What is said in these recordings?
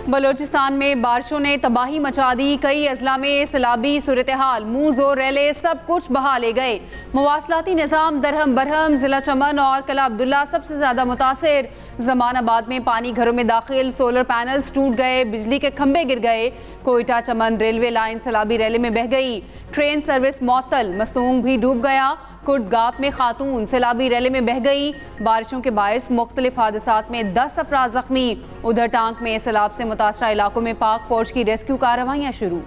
बलोचिस्तान में बारिशों ने तबाही मचा दी। कई अजला में सैलाबी सूरत हाल, मुंह जोर रैले सब कुछ बहा ले गए। मवासलाती निज़ाम दरहम बरहम। जिला चमन और कला अब्दुल्ला सबसे ज़्यादा मुतासिर। जमानाबाद में पानी घरों में दाखिल, सोलर पैनल्स टूट गए, बिजली के खंभे गिर गए। कोयटा चमन रेलवे लाइन सैलाबी रैले में बह गई। Train service मअतल। मस्तूंग भी डूब गया। कुटगाप में खातून सैलाबी रैले में बह गई। बारिशों के बायस मुख्तलिफ हादसात में 10 अफराद जख्मी। उधर टांक में सैलाब से मुतासरा इलाकों में पाक फौज की रेस्क्यू कार्रवाइयाँ शुरू।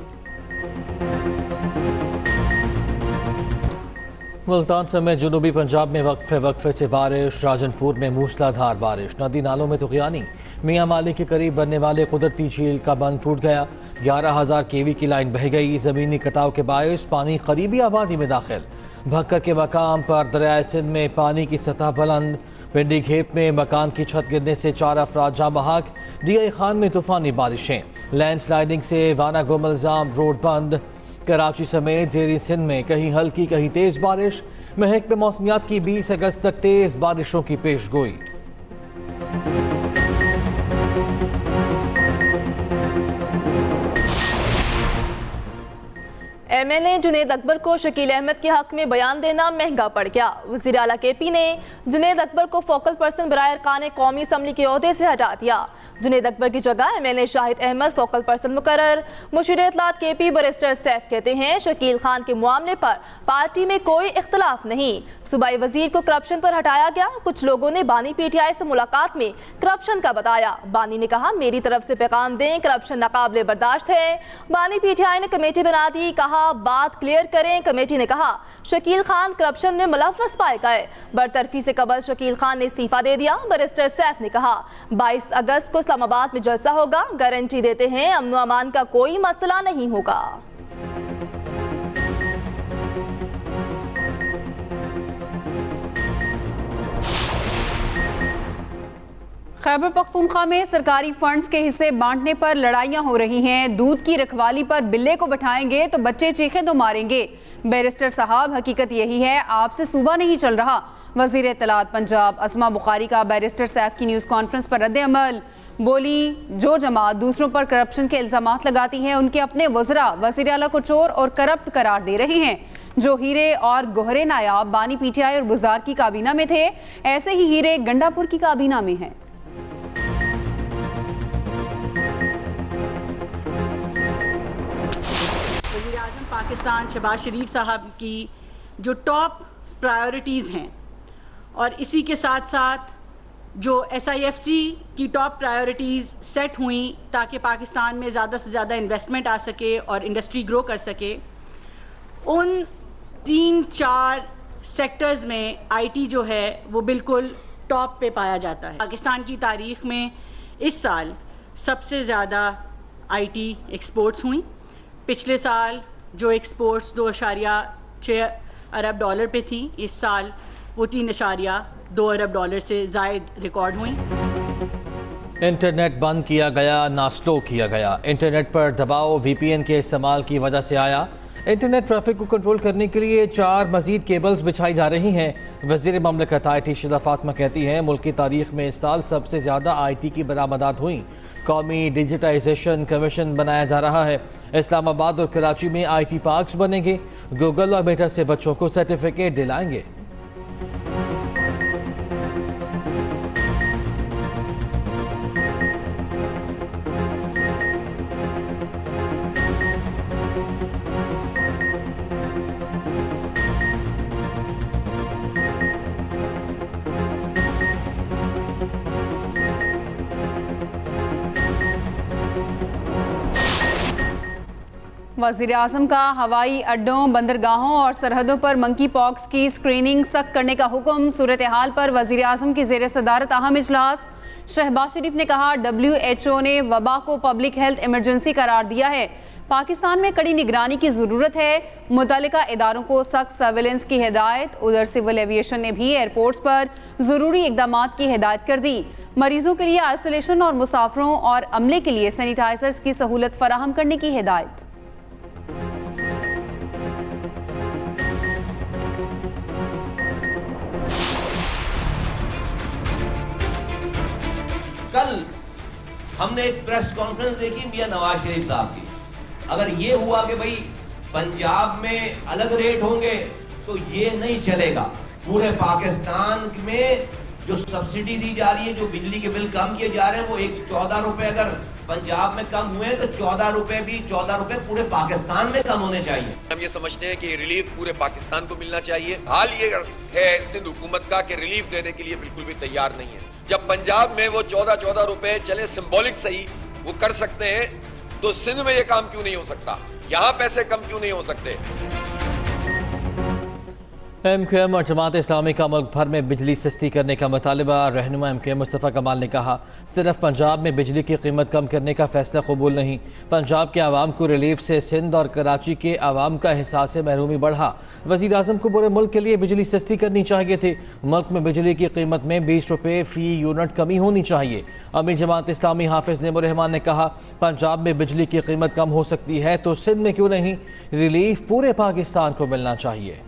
मुल्तान समेत जनूबी पंजाब में वक्फे से बारिश। राजनपुर में मूसलाधार बारिश। नदी नालों में तुगयानी। मियाँ माली के करीब बनने वाले कुदरती झील का बंद टूट गया। 11,000 केवी की लाइन बह गई। ज़मीनी कटाव के बायस पानी करीबी आबादी में दाखिल। भक्कर के मकाम पर दरियाए सिंध में पानी की सतह बुलंद। पिंडी घेप में मकान की छत गिरने से 4 अफराद जाँ बहक। डीआई खान में तूफानी बारिशें। लैंडस्लाइडिंग से वाना गुमलजाम रोड बंद। कराची समेत ज़ेरी सिंध में कहीं हल्की कहीं तेज़ बारिश। महकमे मौसमियात की 20 अगस्त तक तेज़ बारिशों की पेशगोई। MNA जुनेद अकबर को शकील अहमद के हक में बयान देना महंगा पड़ गया। वज़ीर आला KP ने जुनेद अकबर को फोकल पर्सन बराए अरकान कौमी असम्बली के ओहदे से हटा दिया। जुनेद अकबर की जगह MNA Shahid Ahmed focal person मुकर्रर। मुशीर इत्तलात KP बैरिस्टर सैफ कहते हैं शकील खान के मामले पर पार्टी में कोई इख्तलाफ नहीं। सूबाई वजीर को करप्शन पर हटाया गया। कुछ लोगों ने बानी PTI से मुलाकात में करप्शन का बताया। बानी ने कहा मेरी तरफ से पैगाम दें, करप्शन नाकाबिले बर्दाश्त है। बानी PTI ने कमेटी बना दी। कहा बात क्लियर करें। कमेटी ने कहा शकील खान करप्शन में मुलव्वस पाए गए। बरतरफी से कबल शकील खान ने इस्तीफा दे दिया। बैरिस्टर सैफ ने कहा 22 अगस्त को इस्लामाबाद में जलसा होगा। गारंटी देते हैं अमन अमान का कोई मसला नहीं होगा। खैबर पख्तूनख्वा में सरकारी फंड्स के हिस्से बांटने पर लड़ाइयां हो रही हैं। दूध की रखवाली पर बिल्ले को बैठाएंगे तो बच्चे चीखें तो मारेंगे। बैरिस्टर साहब हकीकत यही है, आपसे सूबा नहीं चल रहा। वज़ीर इत्तलात पंजाब अस्मा बुखारी का बैरिस्टर सैफ की न्यूज़ कॉन्फ्रेंस पर रद्द अमल। बोली जो जमात दूसरों पर करप्शन के इल्ज़ामात लगाती है उनके अपने वज़रा वज़ीर आला को चोर और करप्ट करार दे रहे हैं। जो हीरे और गोहरे नायाब बानी PTI और बुज़दार की काबीना में थे, ऐसे ही हीरे गंडापुर की काबीना में हैं। पाकिस्तान शहबाज शरीफ साहब की जो टॉप प्रायोरिटीज़ हैं और इसी के साथ साथ जो SIFC की टॉप प्रायोरिटीज़ सेट हुई ताकि पाकिस्तान में ज़्यादा से ज़्यादा इन्वेस्टमेंट आ सके और इंडस्ट्री ग्रो कर सके, उन 3-4 सेक्टर्स में IT जो है वो बिल्कुल टॉप पे पाया जाता है। पाकिस्तान की तारीख़ में इस साल सबसे ज़्यादा IT एक्सपोर्ट्स हुई। पिछले साल जो एक्सपोर्ट्स 2.6 अरब डॉलर पे थी, इस साल वो 3.2 अरब डॉलर से ज़ायद रिकॉर्ड हुई। इंटरनेट बंद किया गया ना स्लो किया गया। इंटरनेट पर दबाव VPN के इस्तेमाल की वजह से आया। इंटरनेट ट्रैफिक को कंट्रोल करने के लिए 4 मजीद केबल्स बिछाई जा रही हैं। वज़ीर ममलकत IT शिदा फातिमा कहती हैं मुल्क की तारीख में इस साल सबसे ज़्यादा IT की बरामदात हुई। कौमी डिजिटाइजेशन कमीशन बनाया जा रहा है। इस्लामाबाद और कराची में IT पार्क्स बनेंगे। गूगल और मेटा से बच्चों को सर्टिफिकेट दिलाएंगे। वज़ीर आज़म का हवाई अड्डों, बंदरगाहों और सरहदों पर मंकी पॉक्स की स्क्रीनिंग सख्त करने का हुक्म। सूरत हाल पर वज़ीर आज़म की ज़ेर सदारत अहम इजलास। शहबाज शरीफ ने कहा WHO ने वबा को पब्लिक हेल्थ इमरजेंसी करार दिया है। पाकिस्तान में कड़ी निगरानी की ज़रूरत है। मुतल्लिका इदारों को सख्त सर्वेलेंस की हिदायत। उधर सिविल एविएशन ने भी एयरपोर्ट्स पर ज़रूरी इकदाम की हिदायत कर दी। मरीजों के लिए आइसोलेशन और मुसाफरों और अमले के लिए सैनिटाइजर्स की सहूलत फराहम करने की हिदायत। कल हमने एक प्रेस कॉन्फ्रेंस देखी मियां नवाज शरीफ साहब की। अगर ये हुआ कि भाई पंजाब में अलग रेट होंगे तो ये नहीं चलेगा। पूरे पाकिस्तान में जो सब्सिडी दी जा रही है, जो बिजली के बिल कम किए जा रहे हैं, वो 14 रुपए अगर पंजाब में कम हुए तो 14 रुपए पूरे पाकिस्तान में कम होने चाहिए। हम ये समझते हैं कि रिलीफ पूरे पाकिस्तान को मिलना चाहिए। हाल ये है सिंध हुकूमत का कि रिलीफ देने के लिए बिल्कुल भी तैयार नहीं है। जब पंजाब में वो 14 रुपए चले सिंबॉलिक सही वो कर सकते हैं, तो सिंध में ये काम क्यों नहीं हो सकता? यहाँ पैसे कम क्यों नहीं हो सकते? MQM और जमात इस्लामी का मुल्क भर में बिजली सस्ती करने का मुतालबा। रहनुमा MQM मुस्तफ़ा कमाल ने कहा, सिर्फ पंजाब में बिजली की कीमत कम करने का फैसला कबूल नहीं। पंजाब के आवाम को रिलीफ से सिंध और कराची के आवाम का एहसास महरूमी बढ़ा। वज़ीर आज़म को पूरे मुल्क के लिए बिजली सस्ती करनी चाहिए थी। मुल्क में बिजली की कीमत में 20 रुपये फ़ी यूनिट कमी होनी चाहिए। अमीर जमात इस्लामी हाफिज़ नेमुर रहमान ने कहा, पंजाब में बिजली की कीमत कम हो सकती है तो सिंध में क्यों नहीं? रिलीफ पूरे पाकिस्तान को मिलना चाहिए।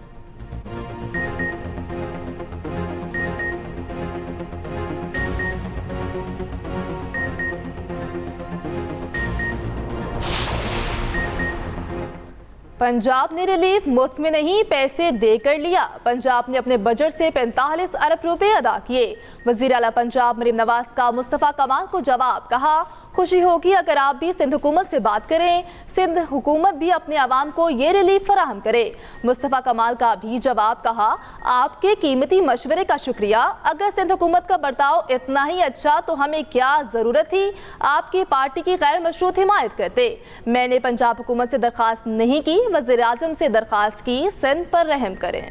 पंजाब ने रिलीफ मुफ्त में नहीं पैसे देकर लिया। पंजाब ने अपने बजट से 45 अरब रुपए अदा किए। वज़ीर आला पंजाब मरीम नवाज का मुस्तफ़ा कमाल को जवाब, कहा खुशी होगी अगर आप भी सिंध हुकूमत से बात करें, सिंध हुकूमत भी अपने आवाम को ये रिलीफ फराहम करे। मुस्तफ़ा कमाल का भी जवाब, कहा आपके कीमती मशवरे का शुक्रिया। अगर सिंध हुकूमत का बर्ताव इतना ही अच्छा तो हमें क्या ज़रूरत थी आपकी पार्टी की गैर मशरूत हिमायत करते। मैंने पंजाब हुकूमत से दरख्वास्त नहीं की, वज़ीर आज़म से दरख्वास्त की सिंध पर रहम करें।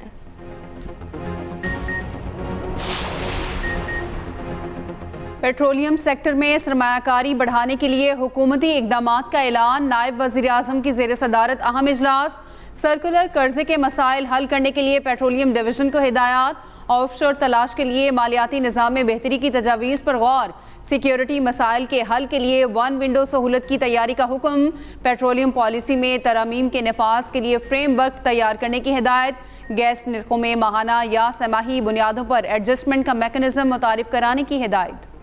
पेट्रोलियम सेक्टर में सरमायाकारी बढ़ाने के लिए हुकूमती इक़दामात का ऐलान। नायब वज़ीर आज़म की ज़ेर सदारत अहम इजलास। सर्कुलर कर्जे के मसाइल हल करने के लिए पेट्रोलियम डिवीज़न को हिदायत। ऑफशोर तलाश के लिए मालियाती निज़ाम में बेहतरी की तजावीज़ पर गौर। सिक्योरिटी मसाइल के हल के लिए 1 विंडो सहूलत की तैयारी का हुक्म। पेट्रोलियम पॉलिसी में तरमीम के नफाज के लिए फ्रेमवर्क तैयार करने की हिदायत। गैस निर्खों में माहाना या समाही बुनियादों पर एडजस्टमेंट का मेकनिज़म मुतारिफ कराने की हिदायत।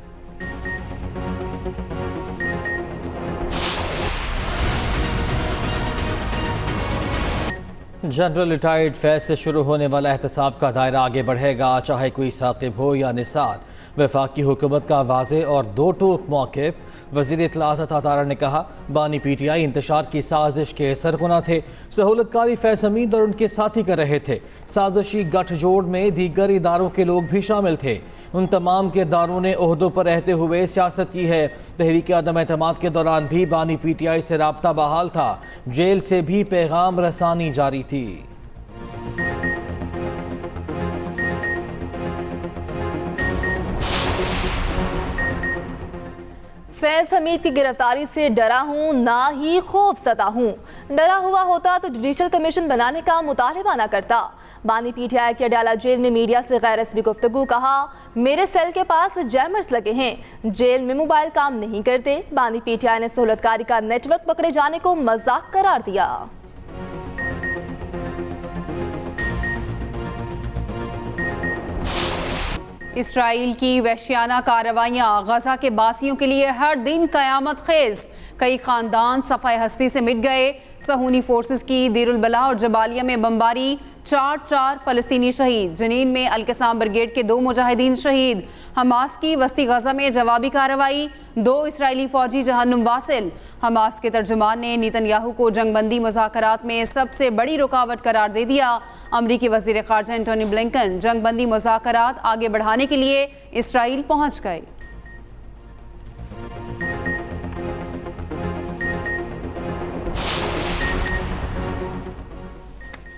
जनरल रिटायर्ड फैज से शुरू होने वाला एहतसाब का दायरा आगे बढ़ेगा, चाहे कोई साकिब हो या निसार। वफाकी हुकूमत का वाज़े और दो टूक मौक़िफ़। वज़ीर इत्तलात अता तारा ने कहा, बानी PTI इंतशार की साजिश के सरगुना थे। सहूलतकारी फैज़ हमीद और उनके साथी कर रहे थे। साजिशी गठजोड़ में दीगर इदारों के लोग भी शामिल थे। उन तमाम किरदारों ने ओहदों पर रहते हुए सियासत की है। तहरीक अदम एतमाद के दौरान भी बानी PTI से राब्ता बहाल था। जेल से भी पैगाम रसानी जारी थी। फैज़ हमीद की गिरफ्तारी से डरा हूँ, ना ही खौफ ज़दा हूँ। डरा हुआ होता तो जुडिशल कमीशन बनाने का मुतालबा न करता। बानी PTI के अडयाला जेल में मीडिया से गैर रस्मी गुफ्तगू, कहा मेरे सेल के पास जैमर्स लगे हैं, जेल में मोबाइल काम नहीं करते। बानी PTI ने सहूलतकारी का नेटवर्क पकड़े जाने को मजाक करार दिया। इसराइल की वहशियाना कार्रवाइयाँ गजा के बासियों के लिए हर दिन कयामत खेज। कई खानदान सफ़ाए हस्ती से मिट गए। सहूनी फोर्सेस की दीरुल बला और जबालिया में बमबारी, 4 फ़लस्तीनी शहीद। जनीन में अल-कसाम ब्रिगेड के 2 मुजाहिदीन शहीद। हमास की वस्ती गजा में जवाबी कार्रवाई, 2 इसराइली फौजी जहन्नुम वासिल। हमास के तर्जुमान ने नेतन्याहू को जंगबंदी मुज़ाकरात में सबसे बड़ी रुकावट करार दे दिया। अमरीकी वज़ीर ख़ारजा एंटोनी ब्लिंकन जंगबंदी मुज़ाकरात आगे बढ़ाने के लिए इसराइल पहुँच गए।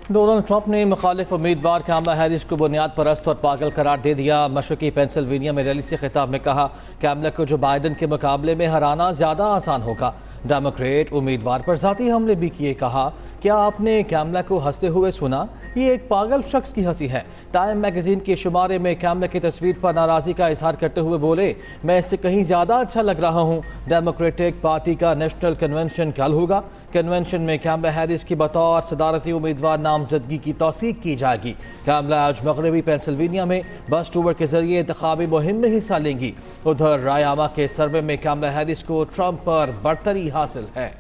डोनाल्ड ट्रंप ने मुखालिफ उम्मीदवार कैमला हैरिस को बुनियाद परस्त और पागल करार दे दिया। मशरकी पेंसिल्वेनिया में रैली से खिताब में कहा, कैमला को जो बाइडन के मुकाबले में हराना ज़्यादा आसान होगा। डेमोक्रेट उम्मीदवार पर ज़ाती हमले भी किए। कहा क्या आपने कैमला को हंसते हुए सुना? ये एक पागल शख्स की हंसी है। टाइम मैगजीन के शुमारे में कैमला की तस्वीर पर नाराजगी का इजहार करते हुए बोले, मैं इससे कहीं ज्यादा अच्छा लग रहा हूँ। डेमोक्रेटिक पार्टी का नेशनल कन्वेंशन कल होगा। कन्वेंशन में कैमला हैरिस की बतौर सदारती उम्मीदवार नामजदगी की तौसीक की जाएगी। कैमला आज मगरबी पेंसिल्वेनिया में बस टूर के जरिए इंतखाबी मुहिम में हिस्सा लेंगी। उधर रायआमा के सर्वे में कैमला हैरिस को ट्रंप पर बढ़तरी हासिल है।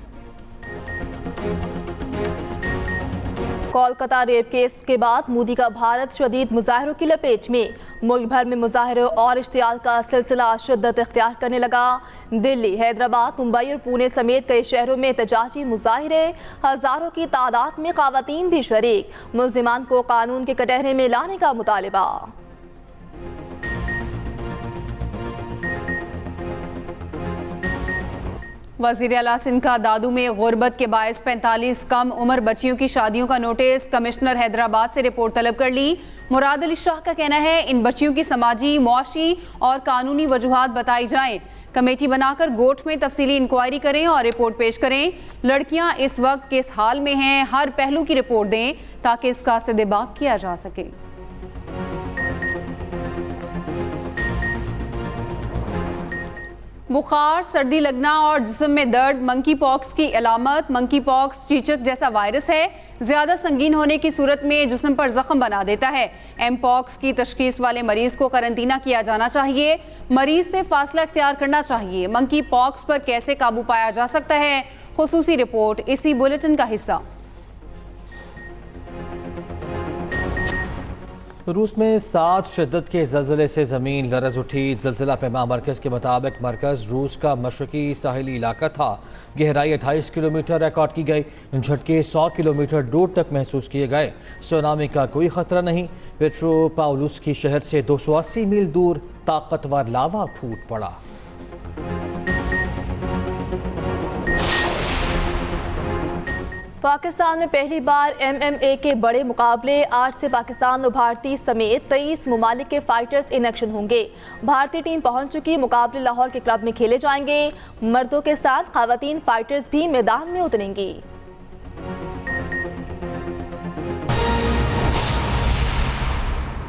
कोलकाता रेप केस के बाद मोदी का भारत शदीद मुजाहिरों की लपेट में। मुल्क भर में मुजाहिरों और इश्तियाल का सिलसिला शिद्दत इख्तियार करने लगा। दिल्ली, हैदराबाद, मुंबई और पुणे समेत कई शहरों में एहतजाजी मुजाहिरे, हजारों की तादाद में खवातीन भी शरीक। मुल्जिमान को कानून के कटहरे में लाने का मुतालिबा। वज़ीर आला सिंध का दादू में गुर्बत के बायस 45 कम उम्र बच्चियों की शादियों का नोटिस। कमिश्नर हैदराबाद से रिपोर्ट तलब कर ली। मुराद अली शाह का कहना है इन बच्चियों की समाजी, मुआशी और कानूनी वजूहात बताई जाएं। कमेटी बनाकर गोठ में तफसीली इंक्वायरी करें और रिपोर्ट पेश करें। लड़कियां इस वक्त किस हाल में हैं, हर पहलू की रिपोर्ट दें ताकि इसका सदेबाब किया जा सके। बुखार, सर्दी लगना और जिस्म में दर्द मंकी पॉक्स की अलामत। मंकी पॉक्स चीचक जैसा वायरस है। ज़्यादा संगीन होने की सूरत में जिस्म पर जख्म बना देता है। एम पॉक्स की तशखीस वाले मरीज को करंतना किया जाना चाहिए। मरीज से फासला इख्तियार करना चाहिए। मंकी पॉक्स पर कैसे काबू पाया जा सकता है, खुसूसी रिपोर्ट इसी बुलेटिन का हिस्सा। रूस में 7 शिद्दत के ज़लज़ले से ज़मीन लरज़ उठी। ज़लज़ला पैमा मरकज़ के मुताबिक मरकज़ रूस का मशरक़ी साहिली इलाका था। गहराई 28 किलोमीटर रिकॉर्ड की गई। झटके 100 किलोमीटर दूर तक महसूस किए गए। सुनामी का कोई ख़तरा नहीं। पेट्रोपाउलुस्की शहर से 280 मील दूर ताकतवर लावा फूट पड़ा। पाकिस्तान में पहली बार MMA के बड़े मुकाबले। आज से पाकिस्तान और भारतीय समेत 23 ममालिक के फाइटर्स इन एक्शन होंगे। भारतीय टीम पहुंच चुकी। मुकाबले लाहौर के क्लब में खेले जाएंगे। मर्दों के साथ खवातीन फाइटर्स भी मैदान में उतरेंगी।